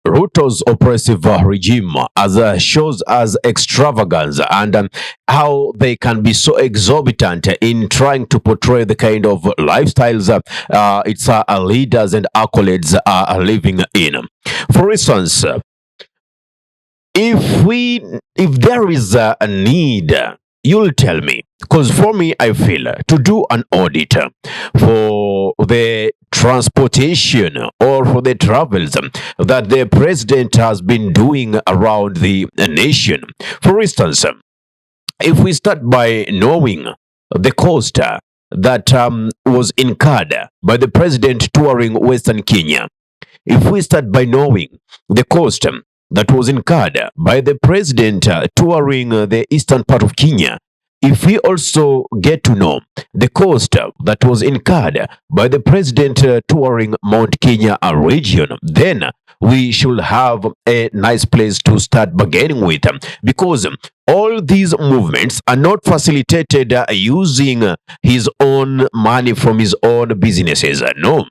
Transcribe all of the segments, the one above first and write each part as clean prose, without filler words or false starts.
Ruto's oppressive regime as shows as extravagance and how they can be so exorbitant in trying to portray the kind of lifestyles its leaders and accolades are living in. For instance, if there is a need, you'll tell me, because for me I feel to do an audit for the transportation or for the travels that the president has been doing around the nation. For instance, if we start by knowing the cost that was incurred by the president touring Western Kenya, if we start by knowing the cost that was incurred by the president touring the eastern part of Kenya, if we also get to know the cost that was incurred by the president touring Mount Kenya region, then we should have a nice place to start bargaining with, because all these movements are not facilitated using his own money from his own businesses. No,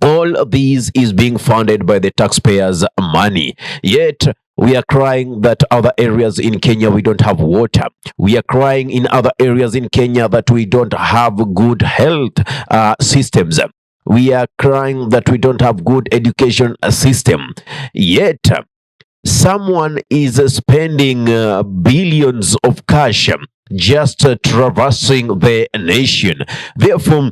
all of these is being funded by the taxpayers' money. Yet we are crying that other areas in Kenya we don't have water. We are crying in other areas in Kenya that we don't have good health systems. We are crying that we don't have good education system. Yet someone is spending billions of cash just traversing the nation. Therefore,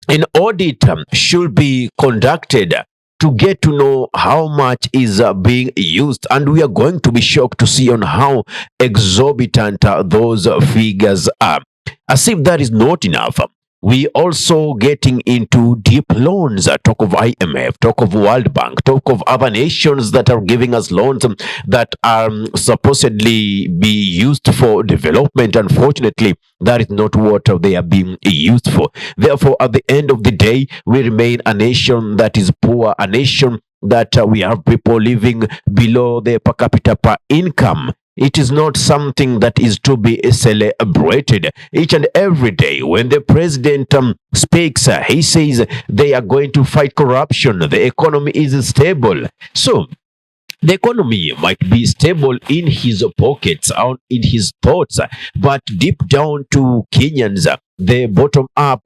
an audit should be conducted to get to know how much is being used, and we are going to be shocked to see on how exorbitant those figures are. As if that is not enough, we also getting into deep loans. Talk of IMF, talk of World Bank, talk of other nations that are giving us loans that are supposedly be used for development. Unfortunately, that is not what they are being used for. Therefore, at the end of the day, we remain a nation that is poor, a nation that we have people living below the per capita per income. It is not something that is to be celebrated each and every day. When the president speaks, he says they are going to fight corruption. The economy is stable. So the economy might be stable in his pockets, out in his thoughts, but deep down to Kenyans, the bottom-up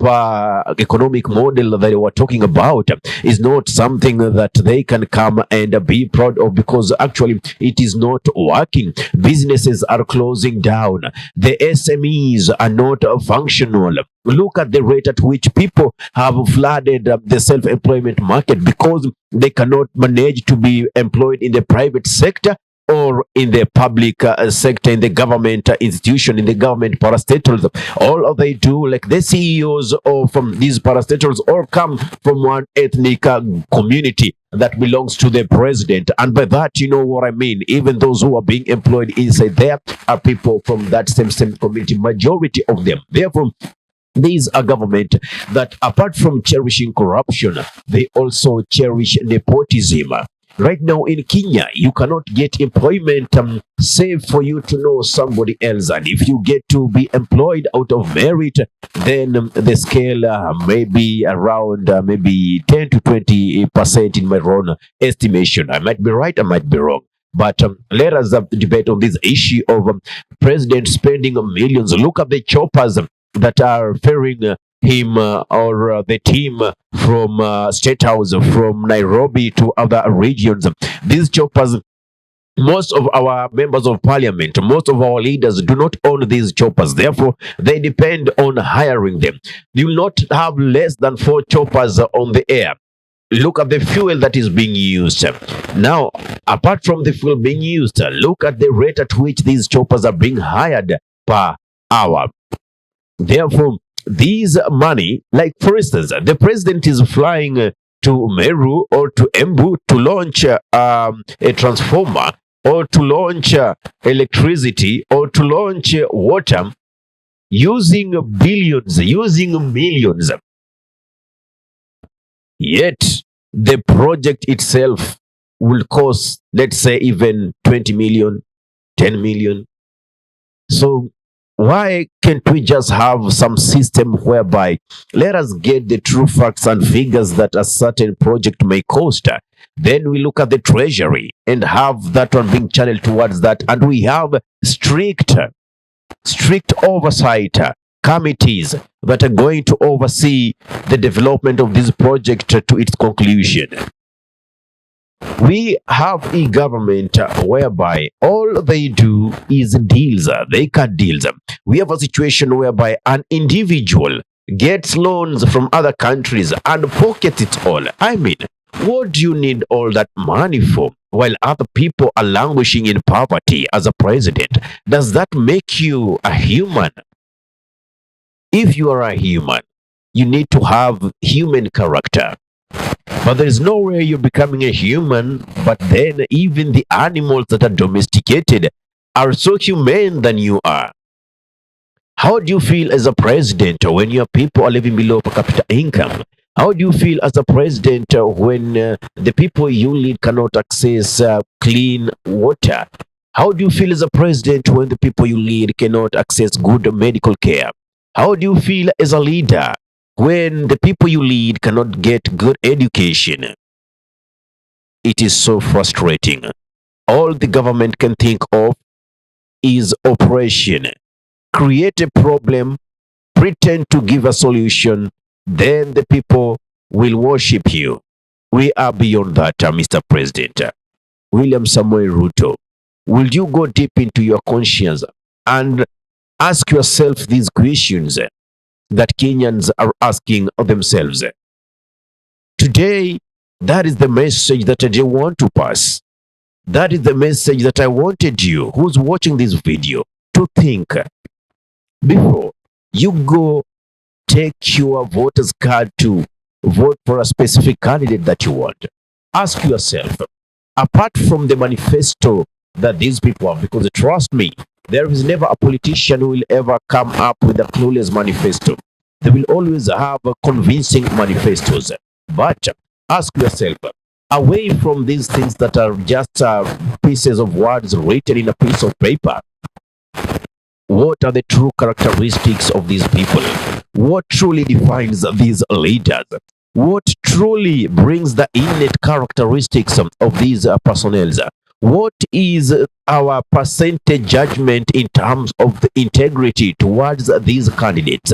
economic model that they were talking about is not something that they can come and be proud of, because actually it is not working. Businesses are closing down. The SMEs are not functional. Look at the rate at which people have flooded the self-employment market because they cannot manage to be employed in the private sector or in the public sector, in the government institution, in the government parastatals. All of they do, like the CEOs or from these parastatals, all come from one ethnic community that belongs to the president. And by that, you know what I mean. Even those who are being employed inside there are people from that same community, majority of them. Therefore, these are government that, apart from cherishing corruption, they also cherish nepotism. Right now in Kenya, you cannot get employment save for you to know somebody else. And if you get to be employed out of merit, then the scale may be around maybe 10 to 20% in my own estimation. I might be right, I might be wrong. But let us debate on this issue of president spending millions. Look at the choppers that are ferrying him or the team from State House, from Nairobi to other regions. These choppers, most of our members of parliament, most of our leaders do not own these choppers. Therefore, they depend on hiring them. You will not have less than 4 choppers on the air. Look at the fuel that is being used. Now, apart from the fuel being used, look at the rate at which these choppers are being hired per hour. Therefore, these money, like for instance, the president is flying to Meru or to Embu to launch a transformer, or to launch electricity, or to launch water, using billions, using millions. Yet the project itself will cost, let's say, even 20 million, 10 million. So why can't we just have some system whereby let us get the true facts and figures that a certain project may cost? Then we look at the treasury and have that one being channeled towards that. And we have strict oversight committees that are going to oversee the development of this project to its conclusion. We have a government whereby all they do is deals. They cut deals. We have a situation whereby an individual gets loans from other countries and pockets it all. I mean, what do you need all that money for while other people are languishing in poverty as a president? Does that make you a human? If you are a human, you need to have human character. But there is no way you're becoming a human, but then even the animals that are domesticated are so humane than you are. How do you feel as a president when your people are living below per capita income? How do you feel as a president when the people you lead cannot access clean water? How do you feel as a president when the people you lead cannot access good medical care? How do you feel as a leader when the people you lead cannot get good education? It is so frustrating. All the government can think of is operation. Create a problem, pretend to give a solution, then the people will worship you. We are beyond that, Mr. President. William Samoei Ruto, will you go deep into your conscience and ask yourself these questions that Kenyans are asking of themselves? Today, that is the message that I want to pass. That is the message that I wanted you, who's watching this video, to think before you go take your voter's card to vote for a specific candidate that you want. Ask yourself, apart from the manifesto that these people have, because trust me, there is never a politician who will ever come up with a clueless manifesto. They will always have convincing manifestos. But ask yourself, away from these things that are just pieces of words written in a piece of paper, what are the true characteristics of these people? What truly defines these leaders? What truly brings the innate characteristics of these personnel? What is our percentage judgment in terms of the integrity towards these candidates?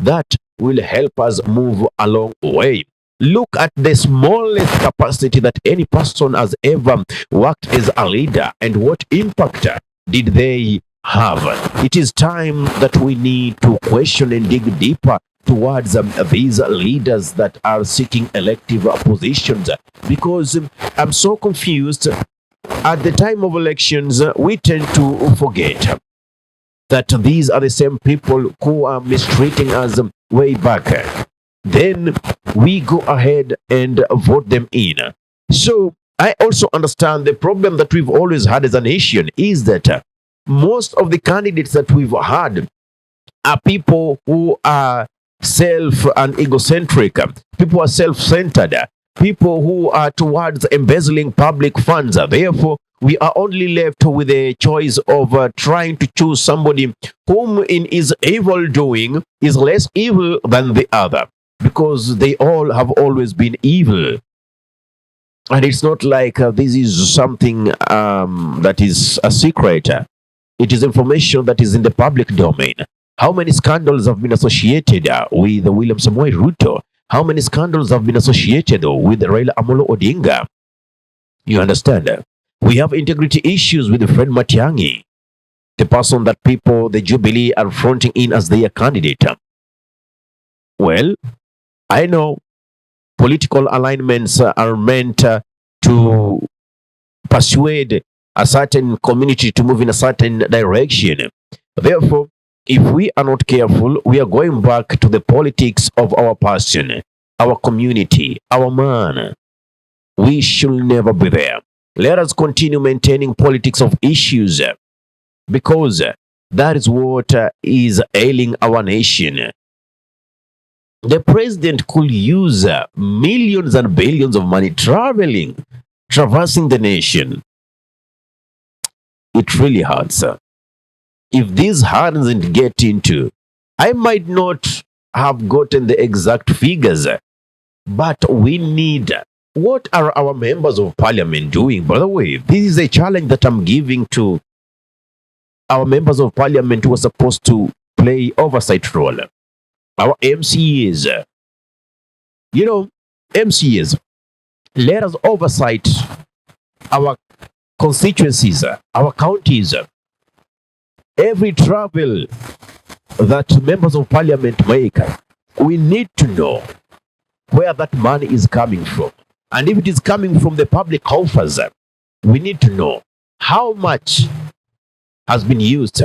That will help us move a long way. Look at the smallest capacity that any person has ever worked as a leader and what impact did they have. It is time that we need to question and dig deeper towards these leaders that are seeking elective positions, because I'm so confused. At the time of elections, we tend to forget that these are the same people who are mistreating us way back. Then we go ahead and vote them in. So I also understand the problem that we've always had as a nation is that most of the candidates that we've had are people who are self and egocentric, people who are self-centered, people who are towards embezzling public funds. Therefore, we are only left with a choice of trying to choose somebody whom in his evil doing is less evil than the other, because they all have always been evil. And it's not like this is something that is a secret. It is information that is in the public domain. How many scandals have been associated with William Samoei Ruto? How many scandals have been associated with Raila Odinga? You understand? We have integrity issues with Fred Matiang'i, the person that people, the Jubilee, are fronting in as their candidate. Well, I know political alignments are meant to persuade a certain community to move in a certain direction. Therefore, if we are not careful, we are going back to the politics of our person, our community, our man. We should never be there. Let us continue maintaining politics of issues, because that is what is ailing our nation. The president could use millions and billions of money traversing the nation. It really hurts. If this hadn't get into, I might not have gotten the exact figures, but we need What are our members of parliament doing? By the way, this is a challenge that I'm giving to our members of parliament who are supposed to play oversight role. Our MCAs, MCAs, let us oversight our constituencies, our counties. Every travel that members of parliament make, we need to know where that money is coming from. And if it is coming from the public coffers, we need to know how much has been used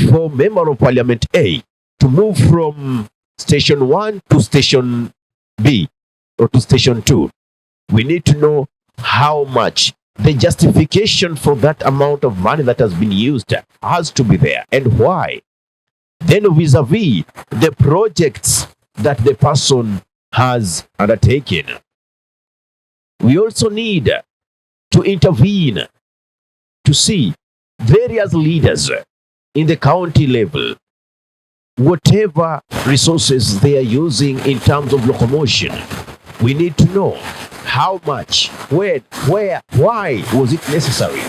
for member of parliament A to move from station 1 to station B or to station 2. We need to know how much. The justification for that amount of money that has been used has to be there, and why. Then vis-a-vis the projects that the person has undertaken, we also need to intervene to see various leaders in the county level, whatever resources they are using in terms of locomotion. We need to know how much, when, where, why was it necessary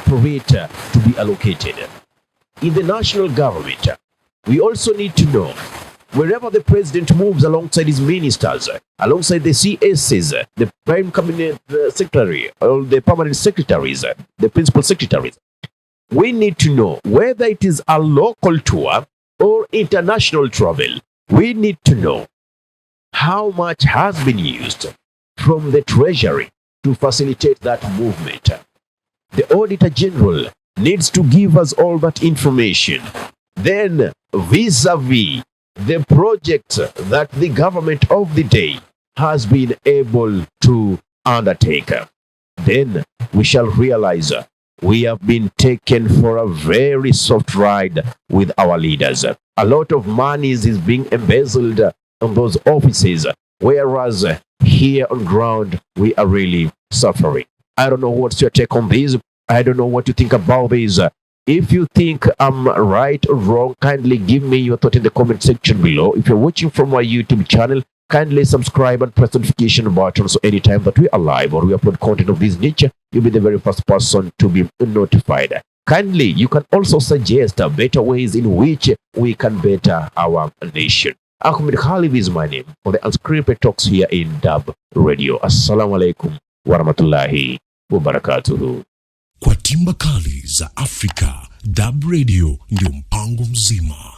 for it to be allocated. In the national government, we also need to know wherever the president moves alongside his ministers, alongside the CSs, the prime cabinet secretary, or the permanent secretaries, the principal secretaries, we need to know whether it is a local tour or international travel. We need to know how much has been used from the treasury to facilitate that movement. The Auditor General needs to give us all that information. Then, vis-a-vis the projects that the government of the day has been able to undertake, then we shall realize we have been taken for a very soft ride with our leaders. A lot of money is being embezzled on those offices, whereas here on ground we are really suffering. I don't know what's your take on this. I don't know what you think about this. If you think I'm right or wrong, kindly give me your thought in the comment section below. If you're watching from our YouTube channel, kindly subscribe and press the notification button so anytime that we are live or we upload content of this nature, you'll be the very first person to be notified. Kindly, you can also suggest better ways in which we can better our nation. Ahmed Khalid is my name for the Unscripted Talks here in DURB Radio. Assalamu alaikum warahmatullahi wabarakatuhu. Kwa timba kali za Afrika, DURB Radio ndio mpango mzima.